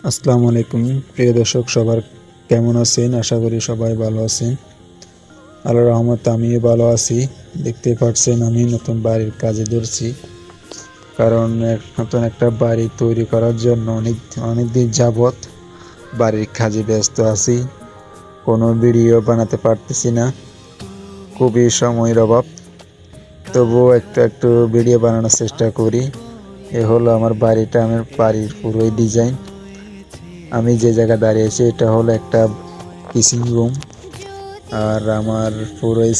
আসসালামু আলাইকুম প্রিয় দর্শক, সবার কেমন আছেন? আশা করি সবাই ভালো আছেন। আল্লাহর রহমতে আমিও ভালো আছি। দেখতে পাচ্ছেন আমি নতুন বাড়ির কাজে ধরছি, কারণ নতুন একটা বাড়ি তৈরি করার জন্য অনেক দিন যাবৎ বাড়ির কাজে ব্যস্ত আছি। কোনো ভিডিও বানাতে পারতেছি না, খুবই সময়ের অভাব। তবুও একটু ভিডিও বানানোর চেষ্টা করি। এ হলো আমার বাড়িটা, আমার বাড়ির পুরোই ডিজাইন। আমি যে জায়গায় দাঁড়িয়েছি এটা হলো একটা কিচেন রুম, আর আমার পুরোই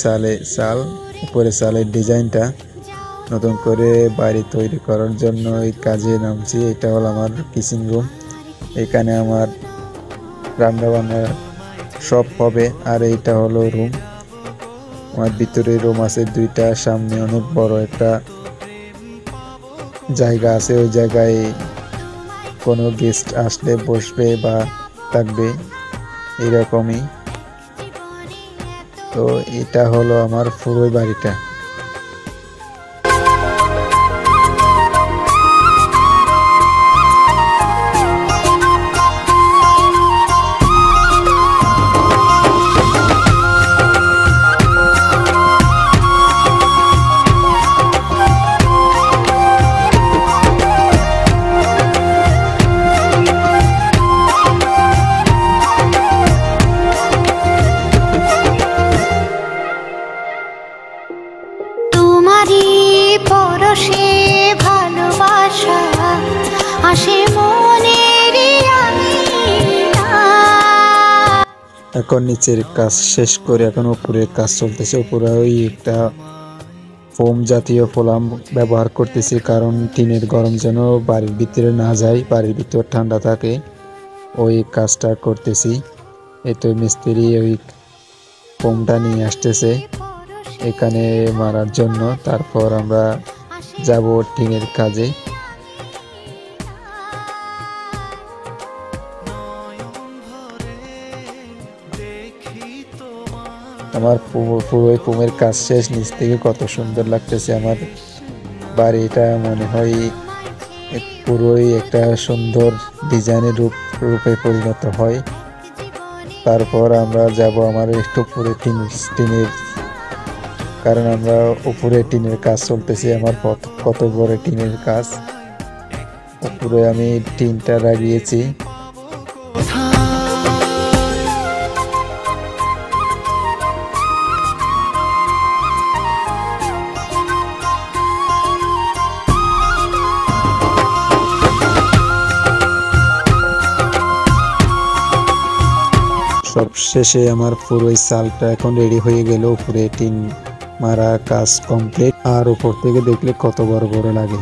চাল উপরে চালের ডিজাইনটা নতুন করে বাড়ি তৈরি করার জন্য এই কাজে নামছি। এটা হলো আমার কিচেন রুম, এখানে আমার রান্নাবান্না সব হবে। আর এইটা হলো রুম, আমার ভিতরে রুম আছে দুইটা, সামনে অনেক বড় একটা জায়গা আছে, ওই জায়গায় কোনো গেস্ট আসলে বসবে বা থাকবে, এরকমই। তো এটা হলো আমার পুরো বাড়িটা। এখন নিচের কাজ শেষ করে এখন উপরের কাজ চলতেছে। উপরে ওই একটা ফোম জাতীয় ফোলাম ব্যবহার করতেছি, কারণ টিনের গরম যেন বাড়ির ভিতরে না যায়, বাড়ির ভিতর ঠান্ডা থাকে, ওই কাজটা করতেছি। এই তো মিস্ত্রি ওই ফোমটা নিয়ে আসতেছে এখানে মারার জন্য, তারপর আমরা যাব টিনের কাজে। আমার পুরো ফোমের কাজ শেষ, নিচ থেকে কত সুন্দর লাগতেছে আমার বাড়িটা। মনে হয় পুরোই একটা সুন্দর ডিজাইনের রূপে পরিণত হয়। তারপর আমরা যাব আমার একটু উপরে টিনের, কারণ আমরা উপরে টিনের কাজ চলতেছে। আমার কত বড় টিনের কাজ, উপরে আমি টিনটা লাগিয়েছি। সব শেষে আমার পুরো চালটা এখন রেডি হয়ে গেল, উপরে টিন মারা কাজ কমপ্লিট। আর উপর থেকে দেখলে কত বড় বড় লাগে।